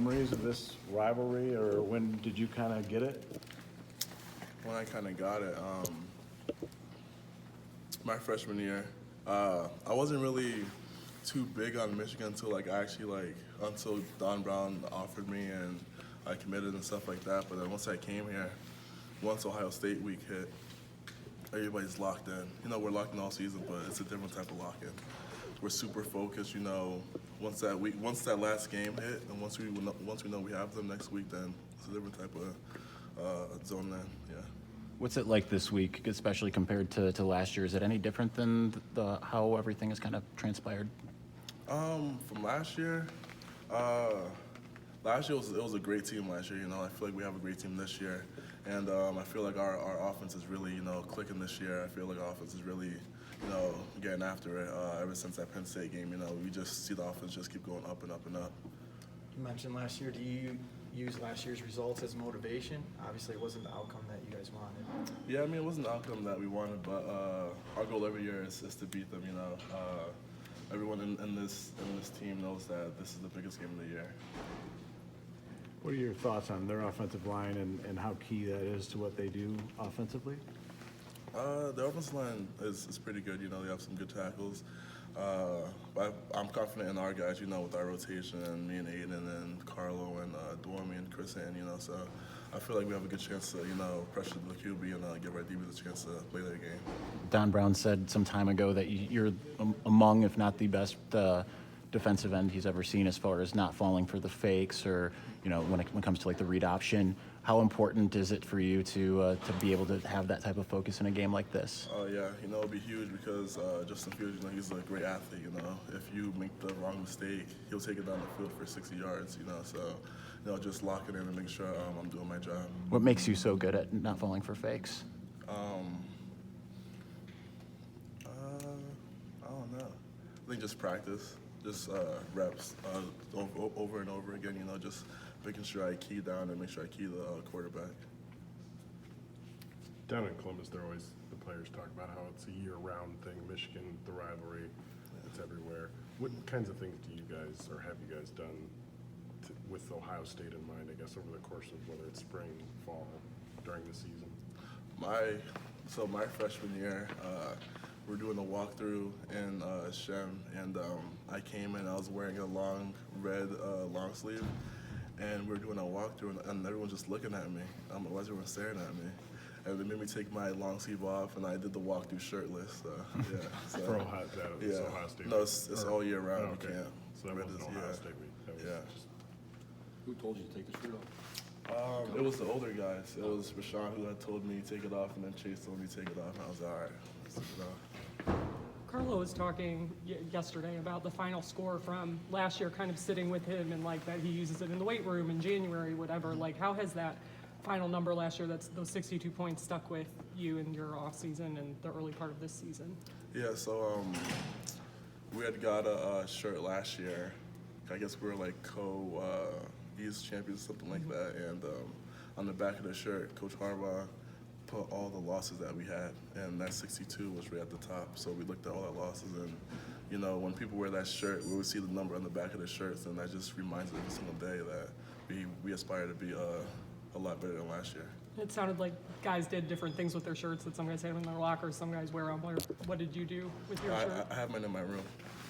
memories of this rivalry, or when did you kind of get it? When I kind of got it, my freshman year, I wasn't really too big on Michigan until until Don Brown offered me and I committed and stuff like that. But then once I came here, once Ohio State week hit, everybody's locked in. You know, we're locked in all season, but it's a different type of lock-in. We're super focused. You know, once that last game hit, and once we know we have them next week, then it's a different type of zone. Then, yeah. What's it like this week, especially compared to last year? Is it any different than how everything has kind of transpired? From last year it was a great team last year. You know, I feel like we have a great team this year, and I feel like our offense is really, you know, clicking this year. I feel like our offense is really, you know, getting after it. Ever since that Penn State game, you know, we just see the offense just keep going up and up and up. You mentioned last year. Do you use last year's results as motivation? Obviously, it wasn't the outcome that you guys wanted. Yeah, I mean, it wasn't the outcome that we wanted, but our goal every year is to beat them. You know, everyone in this team knows that this is the biggest game of the year. What are your thoughts on their offensive line and how key that is to what they do offensively? The offensive line is pretty good. You know, they have some good tackles. But I'm confident in our guys, you know, with our rotation and me and Aiden and Carlo and Dormy and Chris and, you know, so I feel like we have a good chance to, you know, pressure the QB and give our DBs a chance to play their game. Don Brown said some time ago that you're among, if not the best defensive end he's ever seen as far as not falling for the fakes or, you know, when it comes to like the read option. How important is it for you to be able to have that type of focus in a game like this? Oh, yeah. You know, it'll be huge because Justin Fields, you know, he's a great athlete, you know. If you make the wrong mistake, he'll take it down the field for 60 yards, you know. So, you know, just lock it in and make sure I'm doing my job. What makes you so good at not falling for fakes? I don't know. I think just practice, just reps over and over again, you know, just making sure I key down and make sure I key the quarterback. Down in Columbus, the players talk about how it's a year-round thing. Michigan, the rivalry, it's everywhere. What kinds of things do you guys, or have you guys done with Ohio State in mind, I guess, over the course of whether it's spring, fall, during the season? My freshman year, we're doing a walkthrough in Shem, and I came in, I was wearing a long red long sleeve, and we were doing a walkthrough, and everyone's just looking at me. Why is everyone staring at me? And they made me take my long sleeve off, and I did the walkthrough shirtless. Yeah. So, For Ohio State? No, it's all year round. Oh, okay. You can't. So that wasn't Ohio State week. That was just... Who told you to take the shirt off? It was the older guys. It was Rashawn who had told me to take it off, and then Chase told me to take it off, and I was like, all right, let's take it off. Carlo was talking yesterday about the final score from last year kind of sitting with him and like that he uses it in the weight room in January, whatever. Like, how has that final number last year, that's those 62 points, stuck with you in your off season and the early part of this season? Yeah, so we had got a shirt last year. I guess we were like East champions, something like that. And on the back of the shirt, Coach Harbaugh put all the losses that we had, and that 62 was right at the top. So we looked at all our losses, and you know, when people wear that shirt, we would see the number on the back of the shirts, and that just reminds us every single day that we aspire to be a lot better than last year. It sounded like guys did different things with their shirts, that some guys had them in their lockers, some guys wear them. What did you do with your shirt? I have mine in my room.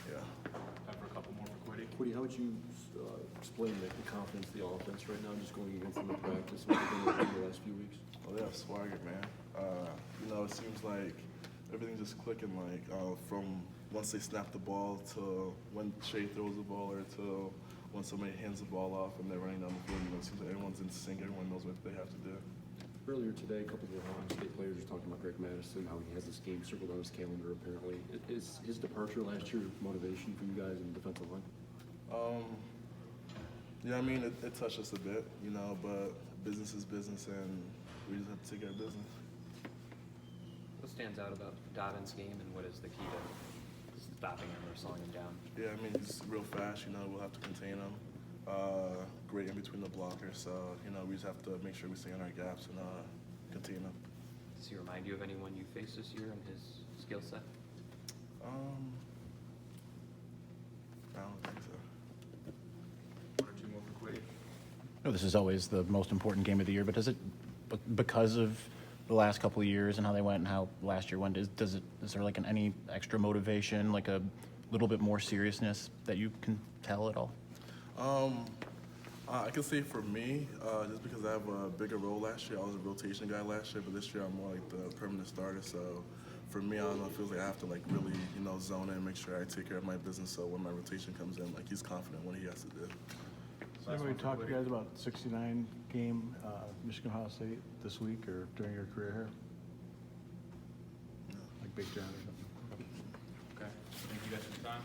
Yeah. Time for a couple more for Kwity. Kwity, how would you explain the confidence of the offense right now, just going against them in practice and everything in the last few weeks? Oh, they have swagger, man. You know, it seems like everything's just clicking, like from once they snap the ball to when Shea throws the ball or to when somebody hands the ball off and they're running down the field. You know, it seems like everyone's in sync, everyone knows what they have to do. Earlier today, a couple of the Ohio State players were talking about Greg Madison, how he has this game circled on his calendar apparently. Is his departure last year motivation for you guys in the defensive line? Yeah, I mean, it touched us a bit, you know, but business is business, and we just have to take care of business. What stands out about Dobbins' game, and what is the key to stopping him or slowing him down? Yeah, I mean, he's real fast, you know, we'll have to contain him. Great in between the blockers, so, you know, we just have to make sure we stay in our gaps and contain him. Does he remind you of anyone you faced this year in his skill set? I don't think so. One or two more for Kwity. know this is always the most important game of the year, but does it, because of the last couple of years and how they went and how last year went, is there like any extra motivation, like a little bit more seriousness that you can tell at all? I can say for me, just because I have a bigger role last year, I was a rotation guy last year, but this year I'm more like the permanent starter. So for me, I don't know, it feels like I have to like really, zone in, make sure I take care of my business. So when my rotation comes in, like he's confident what he has to do. So anybody talk to you guys about 69 game Michigan Ohio State this week or during your career here? Like Big John or something? Okay, thank you guys for your time.